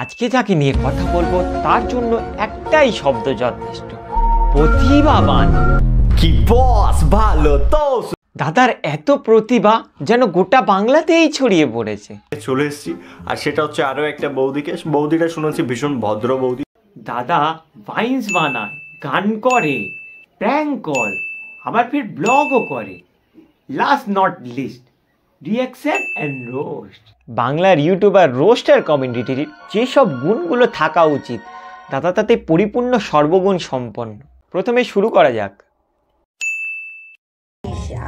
আজকে যাকে নিয়ে কথা বলবো তার জন্য একটাই শব্দ যথেষ্ট, প্রতিভাবান। কি বস, ভালো তো? দাদার এত প্রতিভা যেন গোটা বাংলাতেই ছড়িয়ে পড়েছে। চলে এসেছি, আর সেটা হচ্ছে আরো একটা বৌদিকে। বৌদিটা শুনেছি ভীষণ ভদ্র বৌদি। দাদা ভাইন্স বানায়, গান করে, প্র্যাঙ্ক কল, আবার ফির ব্লগও করে। Last not list, reaction and roast. বাংলার ইউটিউবার রোস্টার কমিউনিটির যেসব গুণগুলো থাকা উচিত দাদা তাতে পরিপূর্ণ সর্বগুণ সম্পন্ন। প্রথমে শুরু করা যাক।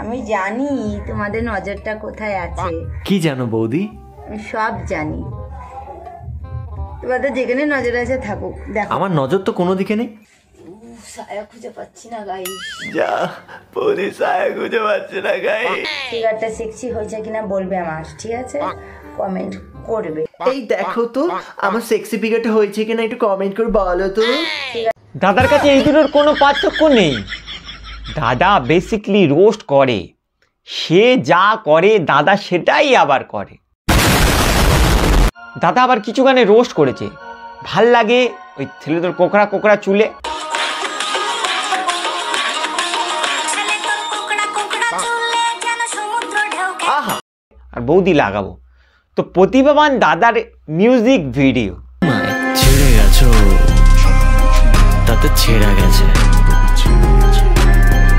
আমি জানি তোমাদের নজরটা কোথায় আছে। কি জানো বৌদি? আমি সব জানি, তোমাদের যেখানে নজর আছে থাকুক। দেখো আমার নজর তো কোনো দিকে নেই। সায়া খুঁজে পাচ্ছি না গাইস। যা বৌদি, সায়া খুঁজে পাচ্ছে না গাইস। ফিগারটা সেক্সি হয়েছে কিনা বলবে আমার, ঠিক আছে? কমেন্ট করবে। এই দেখো তো আমার সেক্সি ফিগারটা হয়েছে কিনা, একটু কমেন্ট করে বলো তো। দাদার কাছে এই দুটোর কোনো পার্থক্য নেই। দাদা বেসিকলি রোস্ট করে, সে যা করে দাদা সেটাই আবার করে। দাদা আবার কিছু গানে রোস্ট করেছে, ভাল লাগে ওই ছেলেদের কোকড়া কোকড়া চুলে। আর বৌদি লাগাবো তো প্রতিভাবান দাদার মিউজিক ভিডিও। ছেড়ে গেছো তাতে ছেড়া গেছে,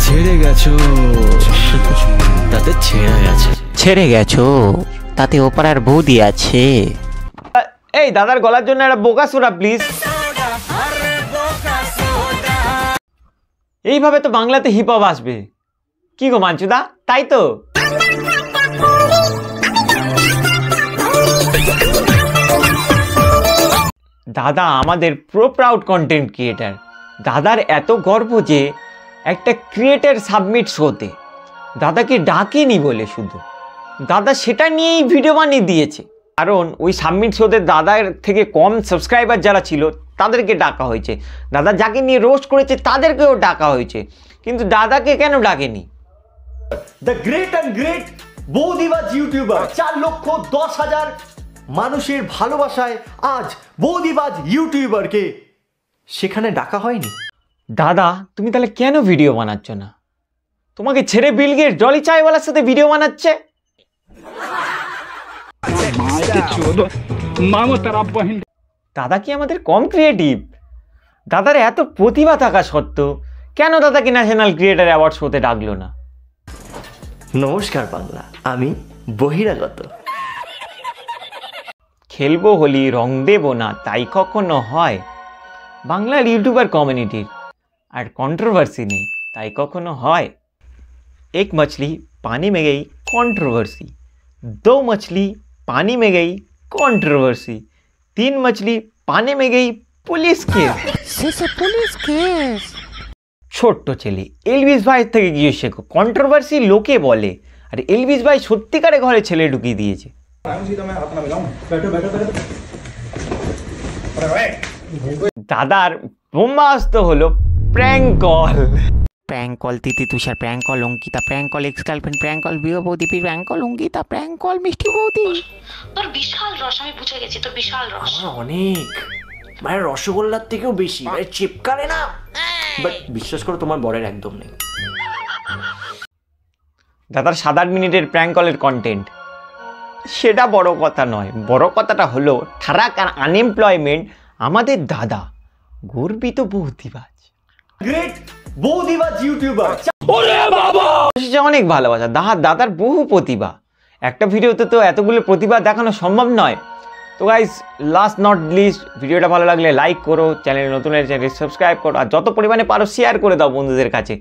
ছেড়ে গেছো তাতে ছেড়া গেছে, ছেড়ে গেছো তাতে ওপারার বৌদি আছে। এই দাদার গলার জন্য একটা বোকা সোডা প্লিজ। এইভাবে তো বাংলাতে হিপ হপ আসবে। কি গো মাঞ্চুদা, তাই তো? দাদা আমাদের প্রো প্রাউড কন্টেন্ট ক্রিয়েটার। দাদার এত গর্ব যে একটা ক্রিয়েটার সাবমিট শোতে দাদাকে ডাকেনি বলে শুধু দাদা সেটা নিয়েই ভিডিও বানিয়ে দিয়েছে। কারণ ওই সাবমিট শোতে দাদার থেকে কম সাবস্ক্রাইবার যারা ছিল তাদেরকে ডাকা হয়েছে, দাদা যাকে নিয়ে রোস্ট করেছে তাদেরকেও ডাকা হয়েছে, কিন্তু দাদাকে কেন ডাকেনি? দ্য গ্রেট অ্যান্ড গ্রেট বৌদিবাজ ইউটিউবার, 4,10,000 মানুষের ভালোবাসায় আজ বৌদিবাজ ইউটিউবারকে সেখানে ডাকা হয়নি। দাদা তুমি তাহলে কেন ভিডিও বানাচ্ছ না? তোমাকে ছেড়ে বিল গেটস জলি চাইওয়ালার সাথে ভিডিও বানাচ্ছে। দাদা কি আমাদের কম ক্রিয়েটিভ? দাদার এত প্রতিভা থাকা সত্ত্বেও কেন দাদাকে ন্যাশনাল ক্রিয়েটার অ্যাওয়ার্ড শোতে ডাকলো না? নমস্কার বাংলা, আমি বহিরাগত। খেলবো হোলি রং দেবো না তাই কখনো হয়? বাংলার ইউটিউবার কমিউনিটির আর কন্ট্রোভার্সি নেই তাই কখনো হয়? एक मछली पानी में गई कंट्रोवर्सी, 2 मछली पानी में गई कंट्रोवर्सी, 3 मछली पानी में गई पुलिस केस। ছোট্ট ছেলে এলভিস ভাই থেকে গিয়ে শেখো, কন্ট্রোভার্সি লোকে বলে আর এলভিস ভাই সত্যিকারে ঘরে ছেলে ঢুকিয়ে দিয়েছে। দাদার ব্রহ্মাস্ত্র হলো prank call. Prank call Titi Tushar, prank call Ankita, prank call ex girlfriend, prank call বিয়ে বৌদি, prank call Ankita, prank call মিষ্টি বৌদি। তোর বিশাল রস, আমি বুঝে গেছি তোর বিশাল রস। অনেক মানে রসগোল্লার থেকেও বেশি মানে চিপকারে না, বাট বিশ্বাস করো তোমার বরের একদম নেই। দাদার 7-8 মিনিটের প্র্যাঙ্ক কলের কন্টেন্ট সেটা বড় কথা নয়, বড় কথাটা হলো ঠারাক আর আনএমপ্লয়মেন্ট। আমাদের দাদা গর্বিত বৌদিবাজ, গ্রেট বৌদিবাজ ইউটিউবার। অনেক ভালোবাসা দাদার বহু প্রতিভা। একটা ভিডিওতে তো এতগুলো প্রতিভা দেখানো সম্ভব নয়। তো গাইস লাস্ট নট লিস্ট, ভিডিওটা ভালো লাগলে লাইক করো, চ্যানেল নতুন চ্যানেল সাবস্ক্রাইব করো, আর যত পরিমাণে পারো শেয়ার করে দাও বন্ধুদের কাছে।